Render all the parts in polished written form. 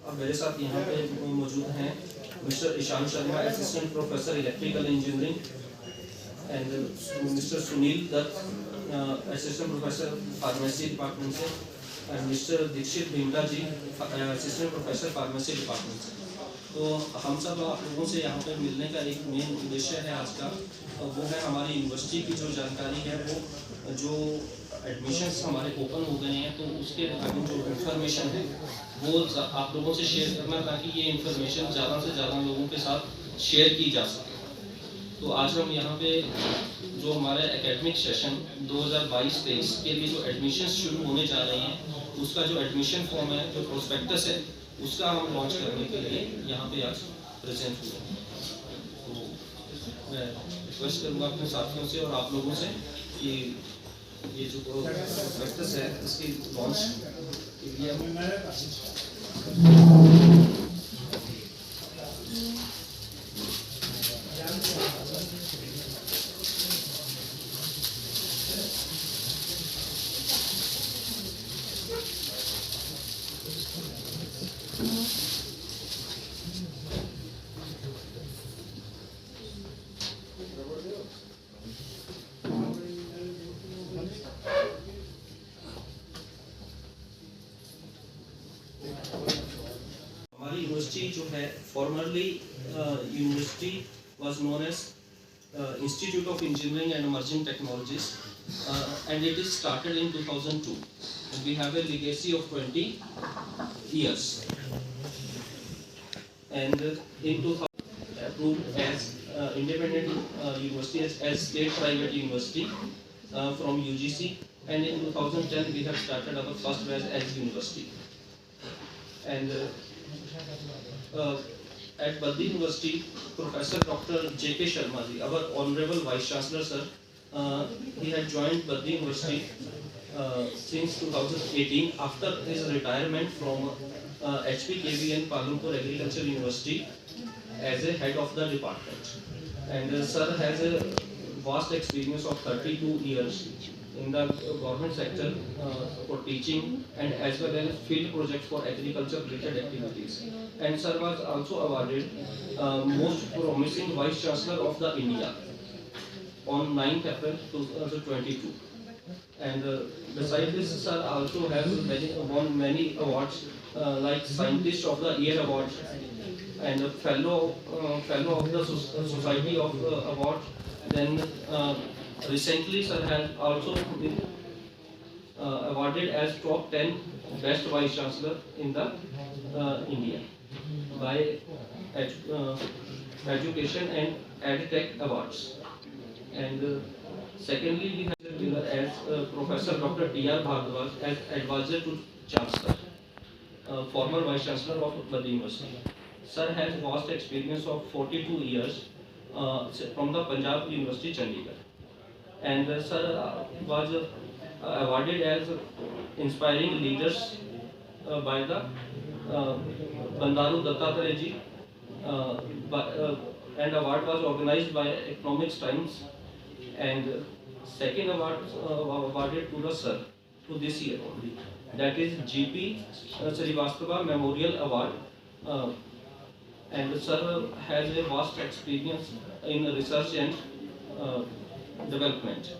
अब मेरे साथ यहाँ पे मौजूद हैं mister Ishaan Sharma, assistant professor electrical engineering, and mister Sunil Dutt, assistant professor pharmacy department से, and mister Dikshit Bhinda ji, assistant professor pharmacy department से। तो हम सब आप लोगों से यहाँ पे मिलने का एक मेन उद्देश्य है आज का, वो है हमारी यूनिवर्सिटी की जो जानकारी है, वो जो एडमिशन्स हमारे ओपन हो गए हैं तो उसके रिगार्डिंग जो इन्फॉर्मेशन है वो आप लोगों से शेयर करना, ताकि ये इन्फॉर्मेशन ज़्यादा से ज़्यादा लोगों के साथ शेयर की जा सके। तो आज हम यहाँ पे जो हमारे एकेडमिक सेशन 2022-23 के लिए जो एडमिशन्स शुरू होने जा रहे हैं, उसका जो एडमिशन फॉर्म है, जो प्रोस्पेक्टस है, उसका हम लॉन्च करने के लिए यहाँ पे आज प्रेजेंट हुए हैं। तो मैं रिक्वेस्ट करूँगा अपने साथियों से और आप लोगों से कि ये जो प्रोस्पेक्टस है इसकी लॉन्च के लिए यूनिवर्सिटी जो है formerly university was known as Institute of Engineering and Emerging Technologies, and it is started in 2002. We have a legacy of 20 years, and in 2000 approved as independent university as state private university from UGC, and in 2010 we have started our first batch as university. And at Baddi University, Professor Dr. J.K. Sharma ji, our Honorable Vice Chancellor sir, he had joined Baddi University since 2018 after his retirement from HPKVN Palampur Agriculture University as a head of the department. And sir has a vast experience of 32 years in the government sector for teaching and as well as field projects for agriculture related activities. And sir was also awarded most promising Vice Chancellor of the India on 9th April 2022. And besides this, sir also has won many awards like Scientist of the Year award and fellow of the Society of award. Then recently, sir has also been awarded as top 10 best vice chancellor in the India by Education and EdTech awards. And secondly, we have given as Professor Dr. T.R. Bhardwaj as advisor to Chancellor, former vice chancellor of Baddi University. Sir has vast experience of 42 years from the Punjab University, Chandigarh. And sir was awarded as inspiring leaders by the Bandaru Dattatreya ji, and award was organized by Economics Times, and second award awarded to the sir to this year only, that is GP Srivastava Memorial Award. And sir has a vast experience in research and development.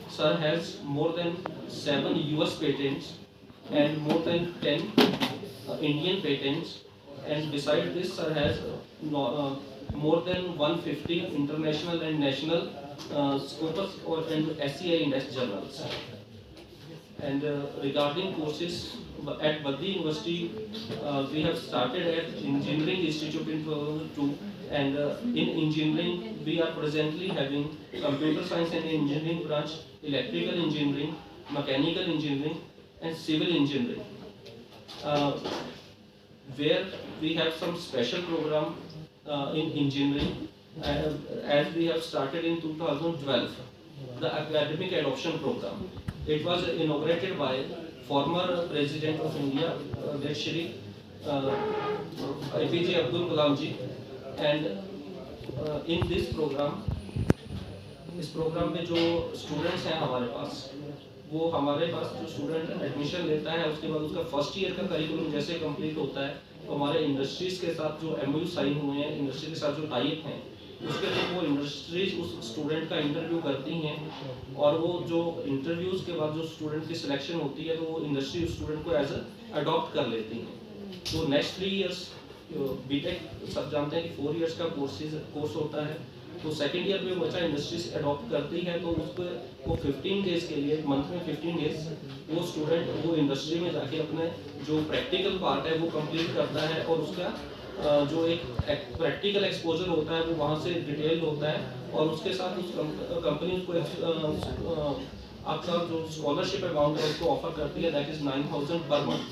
Sir has more than 7 US patents and more than 10 Indian patents, and besides this, sir has more than 150 international and national Scopus and SCI Index journals. And regarding courses at Baddi University, we have started at Engineering Institute in 2002, and in engineering we are presently having computer science and engineering branch, electrical engineering, mechanical engineering, and civil engineering, where we have some special program in engineering, as we have started in 2012, the academic adoption program. It was inaugurated by former President of India, Shri APJ Abdul Kalam ji, and in this program में जो students हैं हमारे पास वो हमारे पास जो student admission लेता है उसके बाद उसका फर्स्ट ईयर का करिकुलम जैसे कंप्लीट होता है तो हमारे इंडस्ट्रीज के साथ जो MOU साइन हुए हैं, इंडस्ट्री के साथ जो टाइप हैं, उसके थ्रू वो इंडस्ट्रीज उस स्टूडेंट का इंटरव्यू करती हैं और वो जो इंटरव्यूज़ के बाद जो स्टूडेंट की सिलेक्शन होती है तो वो इंडस्ट्री उस स्टूडेंट को एज अडॉप्ट कर लेती हैं। तो नेक्स्ट 3 इयर्स बीटेक सब जानते हैं कि 4 इयर्स का कोर्स होता है। तो सेकेंड ईयर में बच्चा इंडस्ट्रीज अडॉप्ट करती है तो उस पर वो 15 डेज के लिए, मंथ में 15 डेज वो स्टूडेंट वो इंडस्ट्री में जाके अपने जो प्रैक्टिकल पार्ट है वो कंप्लीट करता है और उसका जो एक प्रैक्टिकल एक्सपोजर होता है वो वहाँ से डिटेल होता है और उसके साथ उस कंपनी उसको आपका जो स्कॉलरशिप अमाउंट है उसको ऑफर करती है, दैट इज 9,000 पर मंथ।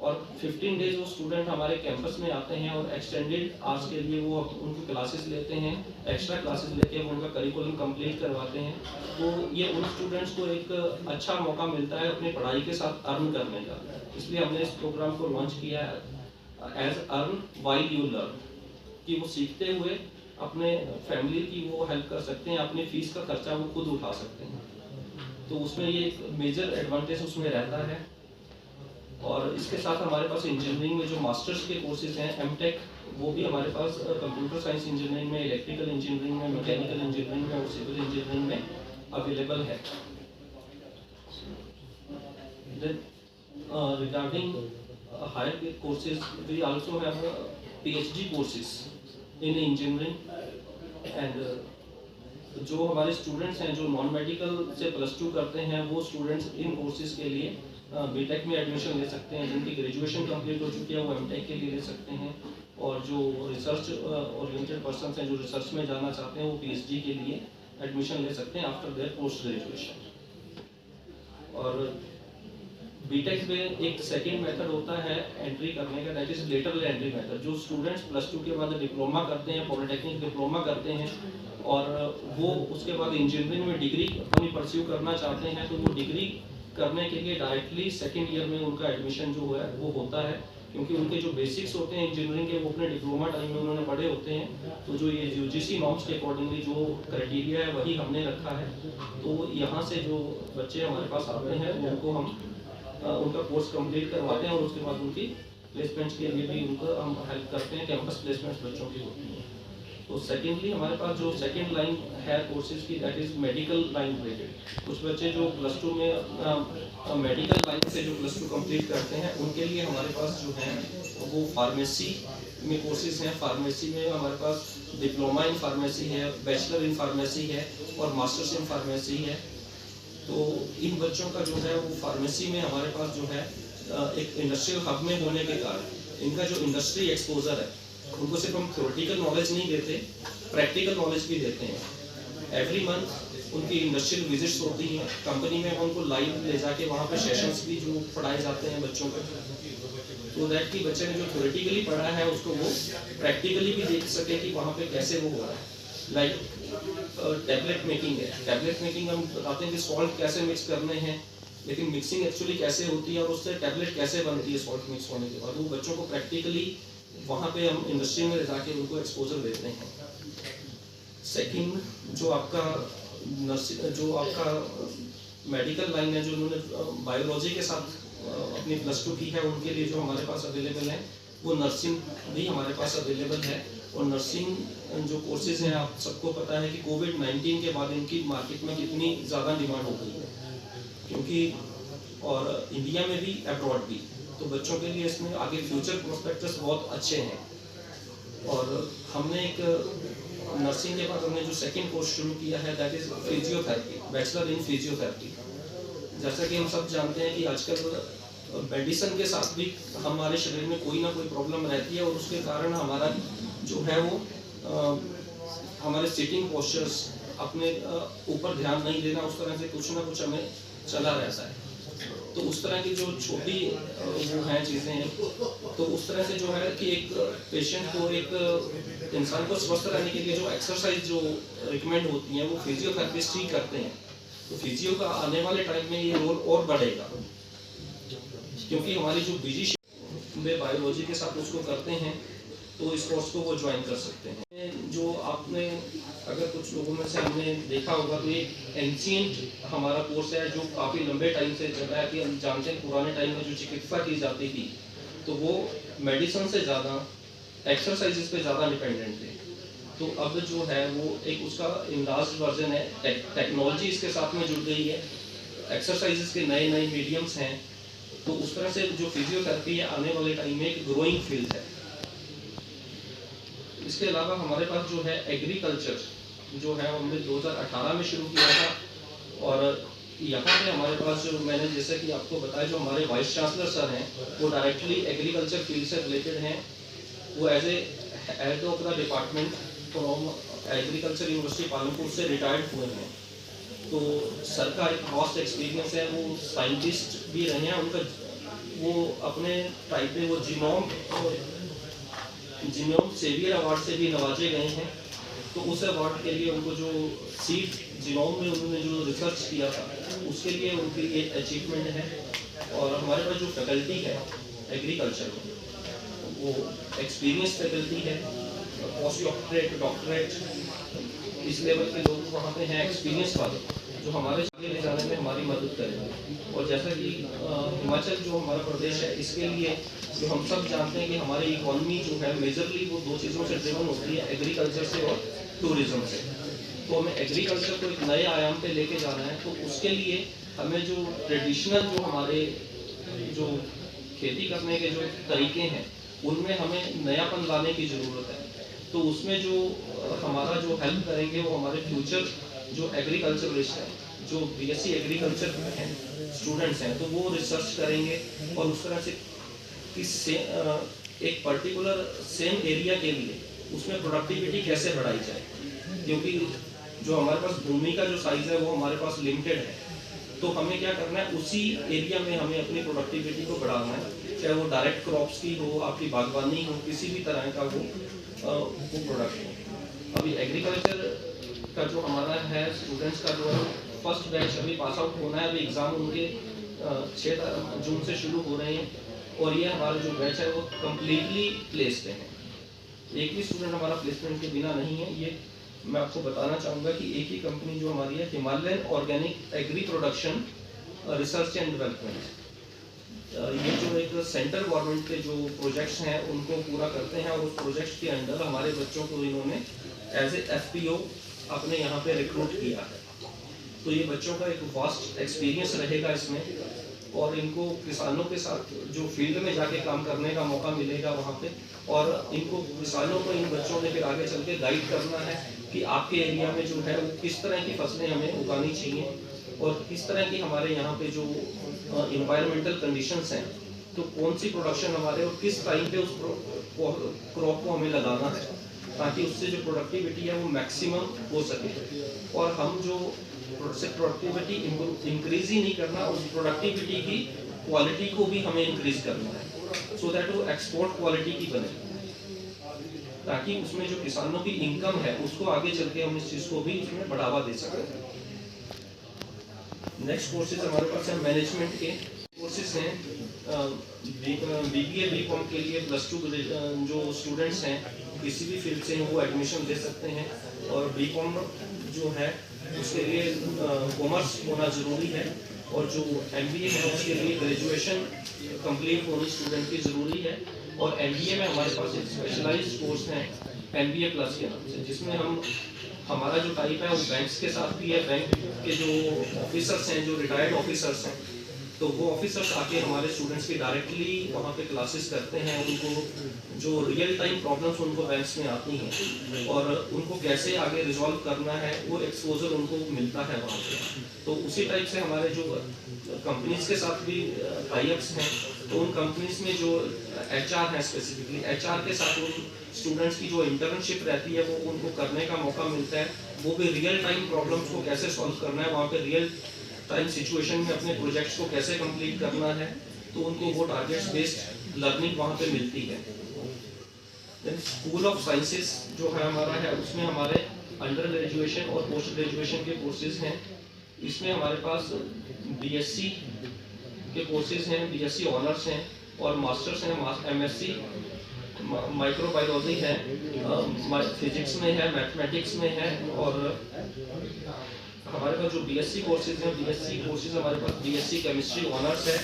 और 15 डेज वो स्टूडेंट हमारे कैंपस में आते हैं और एक्सटेंडेड आवर्स के लिए वो उनकी क्लासेस लेते हैं, एक्स्ट्रा क्लासेस लेके वो उनका करिकुलम कंप्लीट करवाते हैं। तो ये उन स्टूडेंट्स को एक अच्छा मौका मिलता है अपनी पढ़ाई के साथ अर्न करने का, इसलिए हमने इस प्रोग्राम को लॉन्च किया है as earn while you learn, कि वो सीखते हुए अपने फैमिली की वो हेल्प कर सकते हैं, अपनी फीस का खर्चा वो खुद उठा सकते हैं। तो उसमें ये एक मेजर एडवांटेज उसमें रहता है। और इसके साथ हमारे पास इंजीनियरिंग में जो मास्टर्स के कोर्सेज हैं M.Tech, वो भी हमारे पास कंप्यूटर साइंस इंजीनियरिंग में, इलेक्ट्रिकल इंजीनियरिंग में, मैकेनिकल इंजीनियरिंग में और सिविल इंजीनियरिंग में अवेलेबल है। Regarding higher courses, we also have PhD courses in engineering and जो हमारे स्टूडेंट्स हैं जो नॉन मेडिकल से +2 करते हैं वो स्टूडेंट्स इन कोर्सेज के लिए बीटेक में एडमिशन ले सकते हैं। जिनकी ग्रेजुएशन कंप्लीट हो चुकी है वो M.Tech के लिए ले सकते हैं और जो रिसर्च ओरिएंटेड पर्सन हैं जो रिसर्च में जाना चाहते हैं वो PhD के लिए एडमिशन ले सकते हैं आफ्टर देयर पोस्ट ग्रेजुएशन। और बीटेक में एक सेकेंड मेथड होता है एंट्री करने का, that is lateral entry method. जो स्टूडेंट्स +2 के बाद डिप्लोमा करते हैं, पॉलिटेक्निक डिप्लोमा करते हैं और वो उसके बाद इंजीनियरिंग में डिग्री अपनी परस्यू करना चाहते हैं तो वो डिग्री करने के लिए डायरेक्टली सेकेंड ईयर में उनका एडमिशन जो है वो होता है, क्योंकि उनके जो बेसिक्स होते हैं इंजीनियरिंग के वो अपने डिप्लोमा टाइम में उन्होंने पढ़े होते हैं। तो जो ये UGC नॉर्म्स के अकॉर्डिंगली जो क्राइटेरिया है वही हमने रखा है। तो यहाँ से जो बच्चे हमारे पास आते हैं उनको हम उनका कोर्स कंप्लीट करवाते हैं और उसके बाद उनकी प्लेसमेंट्स के लिए भी उनको हम हेल्प करते हैं। कैंपस प्लेसमेंट्स बच्चों की होती हैं। तो सेकेंडली हमारे पास जो सेकेंड लाइन है कोर्सेज की, that is medical line related. कुछ बच्चे जो +2 में मेडिकल लाइन से जो +2 कंप्लीट करते हैं उनके लिए हमारे पास जो है वो फार्मेसी में कोर्सेज हैं। फार्मेसी में हमारे पास डिप्लोमा इन फार्मेसी है, बैचलर इन फार्मेसी है और मास्टर्स इन फार्मेसी है। तो इन बच्चों का जो है वो फार्मेसी में हमारे पास जो है एक इंडस्ट्रियल हब में होने के कारण इनका जो इंडस्ट्री एक्सपोजर है, उनको सिर्फ हम थ्योरेटिकल नॉलेज नहीं देते, प्रैक्टिकल नॉलेज भी देते हैं। एवरी मंथ उनकी इंडस्ट्रियल विजिट्स होती हैं कंपनी में, उनको लाइव ले जाके वहाँ पे सेशंस भी जो पढ़ाए जाते हैं बच्चों को, तो दैट कि बच्चे ने जो थ्योरेटिकली पढ़ा है उसको वो प्रैक्टिकली भी देख सके कि वहाँ पे कैसे वो हो रहा है। लाइक टैबलेट मेकिंग है, टैबलेट मेकिंग हम बताते हैं कि सॉल्ट कैसे मिक्स करने हैं, लेकिन मिक्सिंग एक्चुअली कैसे होती है और उससे टैबलेट कैसे बनती है सॉल्ट मिक्स होने के बाद, वो बच्चों को प्रैक्टिकली वहाँ पे हम इंडस्ट्री में जाके उनको एक्सपोजर देते हैं। सेकंड जो आपका मेडिकल लाइन है, जो उन्होंने बायोलॉजी के साथ अपनी +2 की है, उनके लिए जो हमारे पास अवेलेबल है वो नर्सिंग भी हमारे पास अवेलेबल है। और नर्सिंग जो कोर्सेज हैं आप सबको पता है कि कोविड-19 के बाद इनकी मार्केट में कितनी ज़्यादा डिमांड हो गई है, क्योंकि और इंडिया में भी अब्रॉड भी, तो बच्चों के लिए इसमें आगे फ्यूचर प्रोस्पेक्टस बहुत अच्छे हैं। और हमने एक नर्सिंग के बाद हमने जो सेकंड कोर्स शुरू किया है that is physiotherapy, bachelor in physiotherapy. जैसा कि हम सब जानते हैं कि आजकल मेडिसिन के साथ भी हमारे शरीर में कोई ना कोई प्रॉब्लम रहती है और उसके कारण हमारा जो है वो हमारे सिटिंग पोस्चर्स, अपने ऊपर ध्यान नहीं देना, उस तरह से कुछ ना कुछ हमें चला रहता है। तो उस तरह की जो छोटी वो हैं चीज़ें, तो उस तरह से जो है कि एक पेशेंट को, एक इंसान को स्वस्थ रहने के लिए जो एक्सरसाइज जो रिकमेंड होती हैं वो फिजियोथेरेपिस्ट ही करते हैं। तो फिजियो का आने वाले टाइम में ये रोल और बढ़ेगा, क्योंकि हमारी जो बिजी वे बायोलॉजी के साथ उसको करते हैं तो इस कोर्स को वो ज्वाइन कर सकते हैं। जो आपने अगर कुछ लोगों में से हमने देखा होगा तो ये एंशियंट हमारा कोर्स है जो काफ़ी लंबे टाइम से चल रहा है। कि हम जानते हैं पुराने टाइम में जो चिकित्सा की जाती थी तो वो मेडिसिन से ज़्यादा एक्सरसाइजेस पे ज़्यादा डिपेंडेंट थे। तो अब जो है वो एक उसका इनलार्ज्ड वर्जन है, टेक्नोलॉजी इसके साथ में जुड़ गई है, एक्सरसाइजेस के नए नए मीडियम्स हैं। तो उस तरह से जो फिजियोथेरेपी है आने वाले टाइम में एक ग्रोइंग फील्ड है। इसके अलावा हमारे पास जो है एग्रीकल्चर जो है हमने 2018 में शुरू किया था। और यहाँ पे हमारे पास जो मैंने जैसे कि आपको बताया जो हमारे वाइस चांसलर सर हैं वो डायरेक्टली एग्रीकल्चर फील्ड से रिलेटेड हैं। वो as a head of the department from agriculture university Palanpur से रिटायर्ड हुए हैं। तो सर का एक वास्ट एक्सपीरियंस है, वो साइंटिस्ट भी रहे हैं। उनका वो अपने टाइप पे वो जीनोम सेवियर अवार्ड से भी नवाजे गए हैं। तो उस अवार्ड के लिए उनको जो सीड जीनोम में उन्होंने जो रिसर्च किया था उसके लिए उनकी ये अचीवमेंट है। और हमारे पास जो फैकल्टी है एग्रीकल्चर में वो एक्सपीरियंस फैकल्टी है, पोस्ट डॉक्टरेट डॉक्टरेट इस लेवल के लोग वहाँ पे हैं, एक्सपीरियंस वाले जो हमारे आगे ले जाने में हमारी मदद करेंगे। और जैसा कि हिमाचल जो हमारा प्रदेश है इसके लिए जो हम सब जानते हैं कि हमारी इकोनॉमी जो है मेजरली वो दो चीज़ों से ड्रिवन होती है, एग्रीकल्चर से और टूरिज्म से। तो हमें एग्रीकल्चर को एक नए आयाम पे लेके जाना है। तो उसके लिए हमें जो ट्रेडिशनल जो हमारे जो खेती करने के जो तरीके हैं उनमें हमें नयापन लाने की ज़रूरत है। तो उसमें जो हमारा जो हेल्प करेंगे वो हमारे फ्यूचर जो एग्रीकल्चरलिस्ट हैं, जो बीएससी एग्रीकल्चर हैं स्टूडेंट्स हैं, तो वो रिसर्च करेंगे और उस तरह से किससे एक पर्टिकुलर सेम एरिया के लिए उसमें प्रोडक्टिविटी कैसे बढ़ाई जाए। क्योंकि जो हमारे पास भूमि का जो साइज है वो हमारे पास लिमिटेड है। तो हमें क्या करना है, उसी एरिया में हमें अपनी प्रोडक्टिविटी को बढ़ाना है, चाहे वो डायरेक्ट क्रॉप्स की हो, आपकी बागवानी हो, किसी भी तरह का वो प्रोडक्ट हो। अभी एग्रीकल्चर का जो हमारा है स्टूडेंट्स का जो फर्स्ट बैच अभी पास आउट होना है। अभी एग्ज़ाम उनके 6 जून से शुरू हो रहे हैं और ये हमारा जो बैच है वो कम्प्लीटली प्लेस्ड है। एक भी स्टूडेंट हमारा प्लेसमेंट के बिना नहीं है। ये मैं आपको बताना चाहूँगा कि एक ही कंपनी जो हमारी है Himalayan organic agri production research and development, ये जो एक सेंट्रल गवर्नमेंट के जो प्रोजेक्ट्स हैं उनको पूरा करते हैं। और उस प्रोजेक्ट्स के अंडर हमारे बच्चों को इन्होंने एज ए FPO अपने यहाँ पे रिक्रूट किया है। तो ये बच्चों का एक वास्ट एक्सपीरियंस रहेगा इसमें और इनको किसानों के साथ जो फील्ड में जाके काम करने का मौका मिलेगा वहाँ पे। और इनको किसानों को इन बच्चों ने फिर आगे चल के गाइड करना है कि आपके एरिया में जो है वो किस तरह की फसलें हमें उगानी चाहिए और किस तरह की हमारे यहाँ पे जो इन्वायरमेंटल कंडीशंस हैं, तो कौन सी प्रोडक्शन हमारे और किस टाइम पे उस क्रॉप को हमें लगाना है ताकि उससे जो प्रोडक्टिविटी है वो मैक्सिमम हो सके। और हम जो प्रोडक्टिविटी इंक्रीज ही नहीं करना, उस प्रोडक्टिविटी की क्वालिटी को भी हमें इंक्रीज करना है सो दैट वो एक्सपोर्ट क्वालिटी की बने, ताकि उसमें जो किसानों की इनकम है उसको आगे चल के हम इस चीज़ को भी उसमें बढ़ावा दे सकें। नेक्स्ट कोर्सेज हमारे पास है मैनेजमेंट के कोर्सेज हैं। BBA BCom के लिए +2 जो स्टूडेंट्स हैं किसी भी फील्ड से वो एडमिशन ले सकते हैं। और BCom जो है उसके लिए कॉमर्स होना ज़रूरी है और जो MBA है उसके लिए ग्रेजुएशन कंप्लीट होनी स्टूडेंट की ज़रूरी है। और MBA में हमारे पास एक स्पेशलाइज्ड कोर्स है MBA प्लस के नाम से, जिसमें हमारा जो टाइप है वो बैंक्स के साथ भी है। बैंक के जो ऑफिसर्स हैं, जो रिटायर्ड ऑफिसर्स हैं, तो वो ऑफिसर्स आके हमारे स्टूडेंट्स की डायरेक्टली वहाँ पे क्लासेस करते हैं। उनको जो रियल टाइम प्रॉब्लम्स उनको बैंक्स में आती हैं और उनको कैसे आगे रिजॉल्व करना है वो एक्सपोजर उनको मिलता है वहाँ पे। तो उसी टाइप से हमारे जो कंपनीज के साथ भी टाइप्स हैं, तो उन कंपनीज में जो HR है स्पेसिफिकली HR के साथ उन स्टूडेंट्स की जो इंटर्नशिप रहती है वो उनको करने का मौका मिलता है। वो भी रियल टाइम प्रॉब्लम्स को कैसे सॉल्व करना है, वहाँ पे रियल टाइम सिचुएशन में अपने प्रोजेक्ट्स को कैसे कंप्लीट करना है, तो उनको वो टारगेट्स बेस्ड लर्निंग वहाँ पे मिलती है। स्कूल ऑफ साइंसेस जो है हमारा है उसमें हमारे अंडर ग्रेजुएशन और पोस्ट ग्रेजुएशन के कोर्सेज हैं। इसमें हमारे पास BSc के कोर्सेज हैं, BSc ऑनर्स हैं और मास्टर्स हैं, MSc माइक्रोबायोलॉजी है, फिजिक्स में है, मैथमेटिक्स में है, और हमारे पास जो बीएससी कोर्सेज हैं, बीएससी कोर्सेज हमारे पास बीएससी केमिस्ट्री ऑनर्स है,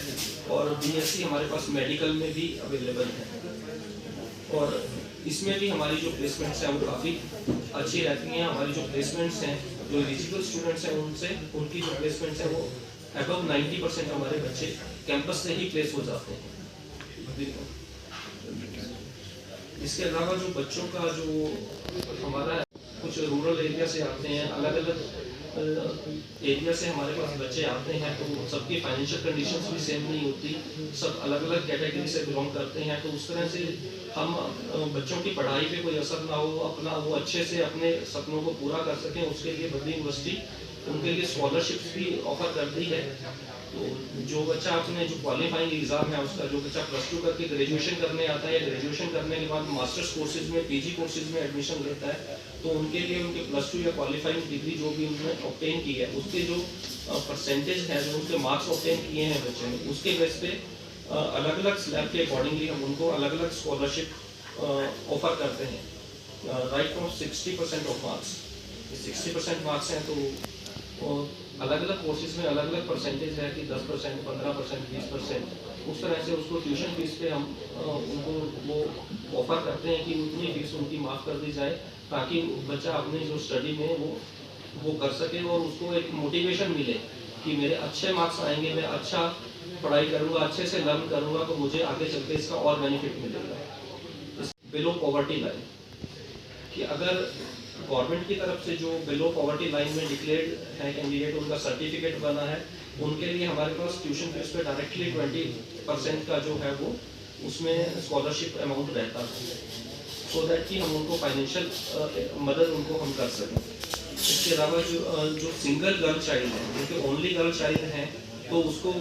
और बीएससी हमारे पास मेडिकल में भी अवेलेबल है। और इसमें भी हमारी जो प्लेसमेंट्स हैं वो काफ़ी अच्छी रहती हैं। हमारी जो प्लेसमेंट्स हैं, जो एलिजिबल स्टूडेंट्स हैं उनकी जो प्लेसमेंट्स हैं वो अबव 90% हमारे बच्चे कैंपस से ही प्लेस हो जाते हैं। इसके अलावा जो बच्चों का जो हमारा कुछ रूरल एरिया से आते हैं, अलग अलग एरिया से हमारे पास बच्चे आते हैं, तो सबकी फाइनेंशियल कंडीशंस भी सेम नहीं होती, सब अलग अलग कैटेगरी से बिलोंग करते हैं। तो उस तरह से हम बच्चों की पढ़ाई पे कोई असर ना हो, अपना वो अच्छे से अपने सपनों को पूरा कर सकें, उसके लिए बद्री यूनिवर्सिटी उनके लिए स्कॉलरशिप्स भी ऑफर करती है। तो जो बच्चा अपने जो क्वालिफाइंग एग्जाम है उसका, जो बच्चा +2 करके ग्रेजुएशन करने आता है या ग्रेजुएशन करने के बाद मास्टर्स कोर्सेज में, पीजी कोर्सेज में एडमिशन लेता है, तो उनके लिए उनके +2 या क्वालिफाइंग डिग्री जो भी उन्होंने ऑब्टेन की है, उसके जो परसेंटेज है, जो उनके मार्क्स ऑब्टेन किए हैं बच्चे ने, उसके बेस पे अलग अलग स्लैब के अकॉर्डिंगली हम उनको अलग अलग स्कॉलरशिप ऑफर करते हैं। Right from 60% of marks, 60% marks हैं तो अलग अलग कोर्सेज में अलग अलग परसेंटेज है कि 10%, 15%, 20%, उस तरह से उसको ट्यूशन फीस पे हम उनको वो ऑफर करते हैं कि उतनी फीस उनकी माफ़ कर दी जाए, ताकि बच्चा अपने जो स्टडी में वो कर सके और उसको एक मोटिवेशन मिले कि मेरे अच्छे मार्क्स आएंगे, मैं अच्छा पढ़ाई करूँगा, अच्छे से लर्न करूँगा, तो मुझे आगे चल के इसका और बेनिफिट मिलेगा। बिलो पॉवर्टी लाइन, कि अगर गवर्नमेंट की तरफ से जो बिलो पॉवर्टी लाइन में डिक्लेयर्ड है कैंडिडेट, उनका सर्टिफिकेट बना है, उनके लिए हमारे पास ट्यूशन फीस पे डायरेक्टली 20% का जो है वो उसमें स्कॉलरशिप अमाउंट रहता है, सो दैट कि हम उनको फाइनेंशियल मदद उनको हम कर सकें। इसके अलावा जो सिंगल गर्ल चाइल्ड है, जो ओनली गर्ल चाइल्ड है, तो उसको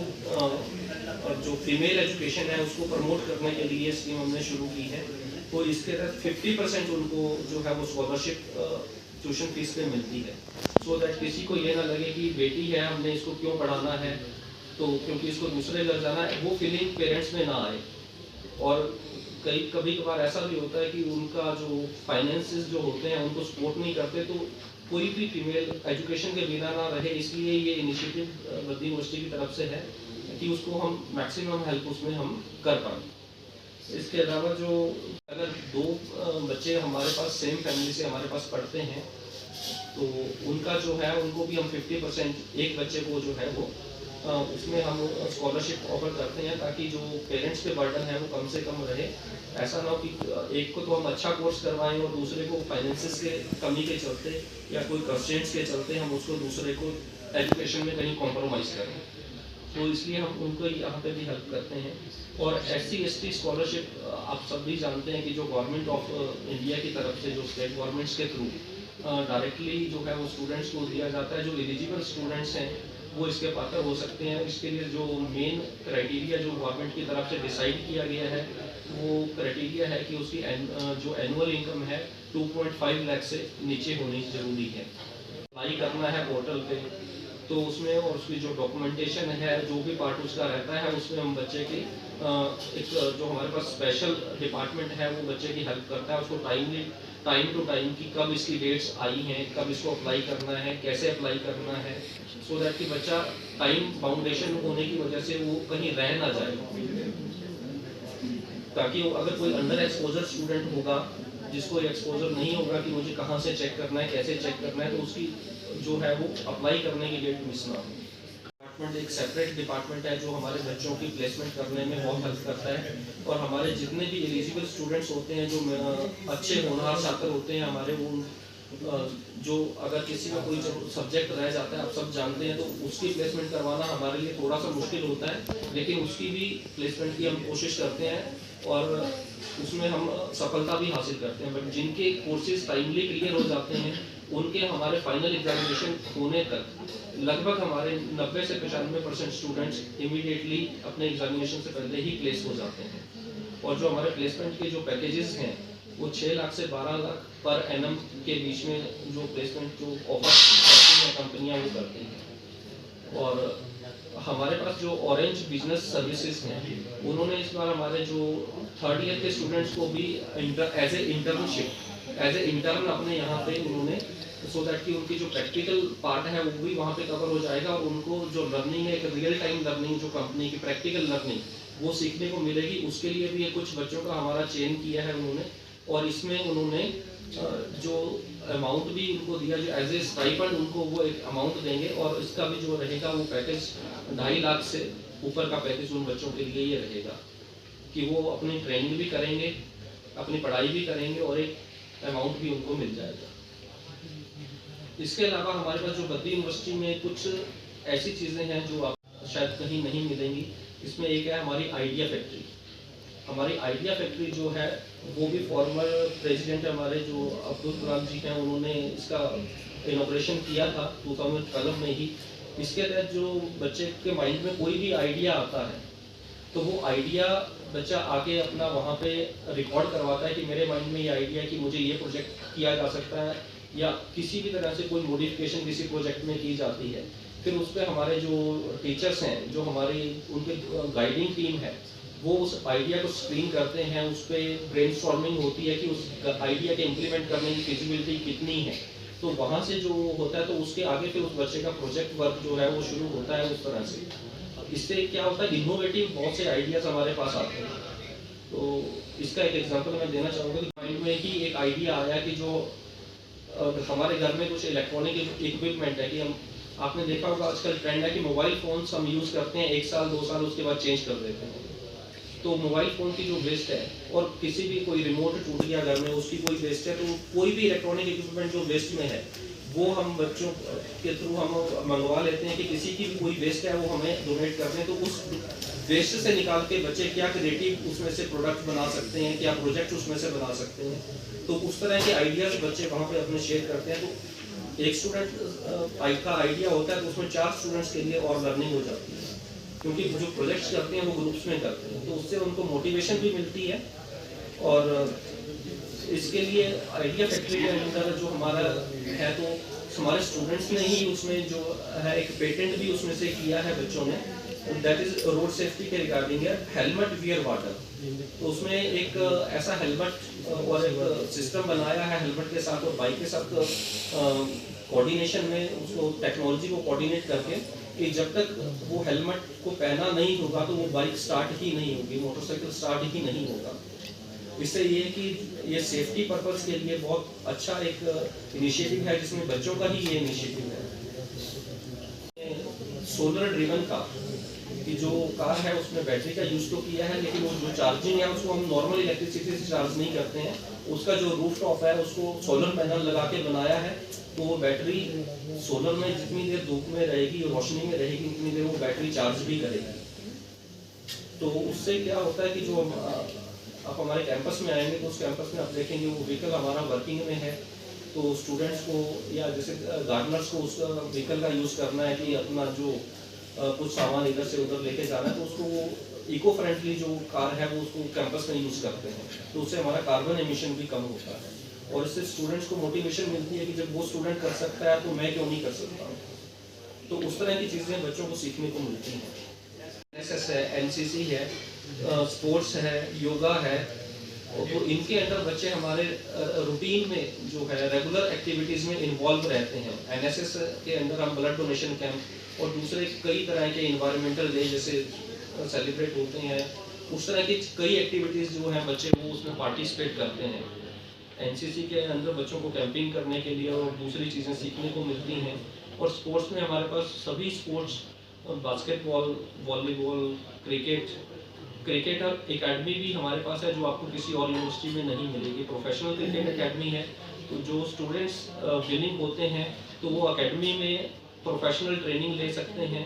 जो फीमेल एजुकेशन है उसको प्रमोट करने के लिए स्कीम हमने शुरू की है। तो इसके तहत 50% उनको जो है वो स्कॉलरशिप ट्यूशन फीस पे मिलती है, सो दैट किसी को ये ना लगे कि बेटी है हमने इसको क्यों पढ़ाना है, तो क्योंकि इसको दूसरे घर जाना है, वो फीलिंग पेरेंट्स में ना आए। और कभी कभार ऐसा भी होता है कि उनका जो फाइनेंसेस जो होते हैं उनको सपोर्ट नहीं करते, तो कोई भी फीमेल एजुकेशन के बिना ना रहे, इसलिए ये इनिशिएटिव बद्री यूनिवर्सिटी की तरफ से है कि उसको हम मैक्सिमम हेल्प उसमें हम कर पाएँ। इसके अलावा जो अगर 2 बच्चे हमारे पास सेम फैमिली से हमारे पास पढ़ते हैं, तो उनका जो है उनको भी हम 50% एक बच्चे को जो है वो उसमें हम स्कॉलरशिप ऑफर करते हैं, ताकि जो पेरेंट्स पे बर्डन है वो कम से कम रहे। ऐसा ना हो कि एक को तो हम अच्छा कोर्स करवाएं और दूसरे को फाइनेंसिस के कमी के चलते या कोई कंस्ट्रेंट्स के चलते हम उसको दूसरे को एजुकेशन में कहीं कॉम्प्रोमाइज़ करें। तो इसलिए हम उनको यहाँ पे भी हेल्प करते हैं। और SC/ST स्कॉलरशिप आप सब भी जानते हैं कि जो गवर्नमेंट ऑफ इंडिया की तरफ से, जो स्टेट गवर्नमेंट्स के थ्रू डायरेक्टली जो है वो स्टूडेंट्स को दिया जाता है। जो एलिजिबल स्टूडेंट्स हैं वो इसके पात्र हो सकते हैं। इसके लिए जो मेन क्राइटेरिया जो गवर्नमेंट की तरफ से डिसाइड किया गया है, वो क्राइटेरिया है कि उसकी जो एनुअल इनकम है 2.5 लाख से नीचे होनी जरूरी है। अप्लाई करना है पोर्टल पे, तो उसमें और उसकी जो डॉक्यूमेंटेशन है, जो भी पार्ट उसका रहता है, उसमें हम बच्चे की एक जो हमारे पास स्पेशल डिपार्टमेंट है वो बच्चे की हेल्प करता है, उसको टाइम टू टाइम की कब इसकी डेट्स आई हैं, कब इसको अप्लाई करना है, कैसे अप्लाई करना है, सो दैट कि बच्चा टाइम बाउंडेशन होने की वजह से वो कहीं रह ना जाए। ताकि अगर कोई अंडर एक्सपोजर स्टूडेंट होगा, जिसको एक्सपोजर नहीं होगा कि मुझे कहाँ से चेक करना है, कैसे चेक करना है, तो उसकी जो है वो अप्लाई करने की डेट मिस ना हो। डिपार्टमेंट एक सेपरेट डिपार्टमेंट है जो हमारे बच्चों की प्लेसमेंट करने में बहुत हेल्प करता है। और हमारे जितने भी एलिजिबल स्टूडेंट्स होते हैं, जो अच्छे होनहार छात्र होते हैं हमारे, वो जो अगर किसी का कोई सब्जेक्ट रह जाता है, आप सब जानते हैं, तो उसकी प्लेसमेंट करवाना हमारे लिए थोड़ा सा मुश्किल होता है, लेकिन उसकी भी प्लेसमेंट की हम कोशिश करते हैं और उसमें हम सफलता भी हासिल करते हैं। बट जिनके कोर्सेज टाइमली क्लियर हो जाते हैं, उनके हमारे फाइनल एग्जामिनेशन होने तक लगभग हमारे 90 से 95% स्टूडेंट्स इमीडिएटली अपने एग्जामिनेशन से पहले ही प्लेस हो जाते हैं। और जो हमारे प्लेसमेंट के जो पैकेजेस हैं, वो 6 लाख से 12 लाख पर एनम के बीच में जो प्लेसमेंट जो ऑफर करती हैं कंपनियां वो करती हैं। और हमारे पास जो ऑरेंज बिजनेस सर्विसेज हैं, उन्होंने इस बार हमारे जो 3rd ईयर के स्टूडेंट्स को भी एज ए इंटर्न अपने यहाँ पे उन्होंने, सो दैट कि उनकी जो प्रैक्टिकल पार्ट है वो भी वहाँ पे कवर हो जाएगा और उनको जो लर्निंग है, एक रियल टाइम लर्निंग, जो कंपनी की प्रैक्टिकल लर्निंग वो सीखने को मिलेगी। उसके लिए भी कुछ बच्चों का हमारा चयन किया है उन्होंने, और इसमें उन्होंने जो अमाउंट भी उनको दिया, जो एज ए स्टाइपेंड उनको वो एक अमाउंट देंगे, और इसका भी जो रहेगा वो पैकेज 2.5 लाख से ऊपर का पैकेज उन बच्चों के लिए ये रहेगा कि वो अपनी ट्रेनिंग भी करेंगे, अपनी पढ़ाई भी करेंगे और एक अमाउंट भी उनको मिल जाएगा। इसके अलावा हमारे पास जो बद्री यूनिवर्सिटी में कुछ ऐसी चीज़ें हैं जो आप शायद कहीं नहीं मिलेंगी। इसमें एक है हमारी आइडिया फैक्ट्री। हमारी आइडिया फैक्ट्री जो है वो भी फॉर्मर प्रेसिडेंट हमारे जो अब्दुल कलाम जी हैं, उन्होंने इसका इनॉग्रेशन किया था 2012 में ही। इसके तहत जो बच्चे के माइंड में कोई भी आइडिया आता है तो वो आइडिया बच्चा आके अपना वहाँ पे रिकॉर्ड करवाता है कि मेरे माइंड में ये आइडिया है कि मुझे ये प्रोजेक्ट किया जा सकता है, या किसी भी तरह से कोई मॉडिफिकेशन किसी प्रोजेक्ट में की जाती है। फिर उस पर हमारे जो टीचर्स हैं, जो हमारी उनके गाइडिंग टीम है, वो उस आइडिया को स्क्रीन करते हैं, उस पर ब्रेनस्टॉर्मिंग होती है कि उस आइडिया के इम्प्लीमेंट करने की फिजिबिलिटी कितनी है। तो वहाँ से जो होता है तो उसके आगे फिर उस बच्चे का प्रोजेक्ट वर्क जो है वो शुरू होता है उस तरह से। इससे क्या होता है, इनोवेटिव बहुत से आइडियाज़ हमारे पास आते हैं। तो इसका एक एग्जांपल मैं देना चाहूँगा कि माइंड में ही एक आइडिया आया कि जो हमारे घर में कुछ इलेक्ट्रॉनिक इक्विपमेंट है कि हम, आपने देखा होगा आजकल ट्रेंड है कि मोबाइल फ़ोन्स हम यूज़ करते हैं 1 साल 2 साल, उसके बाद चेंज कर देते हैं। तो मोबाइल फ़ोन की जो वेस्ट है, और किसी भी कोई रिमोट टूट गया घर में उसकी कोई वेस्ट है, तो कोई भी इलेक्ट्रॉनिक इक्विपमेंट जो वेस्ट में है वो हम बच्चों के थ्रू हम मंगवा लेते हैं कि किसी की भी कोई वेस्ट है वो हमें डोनेट कर दें। तो उस वेस्ट से निकाल के बच्चे क्या क्रिएटिव उसमें से प्रोडक्ट बना सकते हैं, क्या प्रोजेक्ट उसमें से बना सकते हैं। तो उस तरह के आइडियाज़ बच्चे वहाँ पे अपने शेयर करते हैं। तो एक स्टूडेंट का आइडिया होता है तो उसमें 4 स्टूडेंट्स के लिए और लर्निंग हो जाती है, क्योंकि जो प्रोजेक्ट्स करते हैं वो ग्रुप्स में करते हैं, तो उससे उनको मोटिवेशन भी मिलती है। और इसके लिए आइडिया फैक्ट्री के अंदर जो हमारा है, तो हमारे स्टूडेंट्स ने ही उसमें जो है एक पेटेंट भी उसमें से किया है बच्चों ने, दैट इज रोड सेफ्टी के रिगार्डिंग है, हेलमेट वियर वाटर। तो उसमें एक ऐसा हेलमेट और एक सिस्टम बनाया है हेलमेट के साथ और बाइक के साथ कोऑर्डिनेशन में, उसको टेक्नोलॉजी को कोऑर्डिनेट करके कि जब तक वो हेलमेट को पहना नहीं होगा तो वो बाइक स्टार्ट ही नहीं होगी, मोटरसाइकिल स्टार्ट ही नहीं होगा। इससे ये कि ये सेफ्टी पर्पस के लिए बहुत अच्छा एक इनिशिएटिव है, जिसमें बच्चों का ही ये इनिशिएटिव है। सोलर ड्रिवन कार की जो कार है उसमें बैटरी का यूज तो किया है, लेकिन वो जो चार्जिंग है उसको हम नॉर्मल इलेक्ट्रिसिटी से चार्ज नहीं करते हैं। उसका जो रूफ टॉप है उसको सोलर पैनल लगा के बनाया है, तो वो बैटरी सोलर में जितनी देर धूप में रहेगी, रोशनी में रहेगी, उतनी देर वो बैटरी चार्ज भी करेगी। तो उससे क्या होता है कि जो आप हमारे कैंपस में आएंगे तो उस कैंपस में आप देखेंगे वो व्हीकल हमारा वर्किंग में है। तो स्टूडेंट्स को या जैसे गार्डनर्स को उस व्हीकल का यूज़ करना है कि अपना जो कुछ सामान इधर से उधर लेके जाना है, तो उसको वो इको फ्रेंडली जो कार है वो उसको कैंपस में यूज़ करते हैं। तो उससे हमारा कार्बन एमिशन भी कम होता है, और इससे स्टूडेंट्स को मोटिवेशन मिलती है कि जब वो स्टूडेंट कर सकता है तो मैं क्यों नहीं कर सकता हूँ। तो उस तरह की चीज़ें बच्चों को सीखने को मिलती हैं। एनएसएस है, एनसीसी है, स्पोर्ट्स है, योगा है, तो इनके अंदर बच्चे हमारे रूटीन में जो है रेगुलर एक्टिविटीज़ में इन्वॉल्व रहते हैं। एनएसएस के अंदर हम ब्लड डोनेशन कैंप और दूसरे कई तरह के इन्वायरमेंटल डे जैसे सेलिब्रेट होते हैं, उस तरह की कई एक्टिविटीज़ जो हैं बच्चे वो उसमें पार्टिसिपेट करते हैं। एनसीसी के अंदर बच्चों को कैंपिंग करने के लिए और दूसरी चीज़ें सीखने को मिलती हैं। और स्पोर्ट्स में हमारे पास सभी sports, basketball, volleyball, cricket academy भी हमारे पास है, जो आपको किसी और यूनिवर्सिटी में नहीं मिलेगी। प्रोफेशनल क्रिकेट एकेडमी है, तो जो स्टूडेंट्स विनिंग होते हैं तो वो एकेडमी में प्रोफेशनल ट्रेनिंग ले सकते हैं,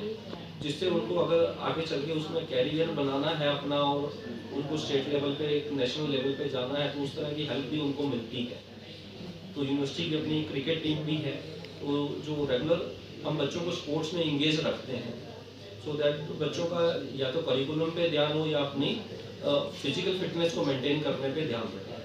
जिससे उनको अगर आगे चल के उसमें कैरियर बनाना है अपना और उनको स्टेट लेवल पे, नेशनल लेवल पे जाना है, तो उस तरह की हेल्प भी उनको मिलती है। तो यूनिवर्सिटी की अपनी क्रिकेट टीम भी है, तो जो रेगुलर हम बच्चों को स्पोर्ट्स में इंगेज रखते हैं, सो दैट बच्चों का या तो करिकुलम पे ध्यान हो या अपनी फिजिकल फिटनेस को मेंटेन करने पे ध्यान रखें।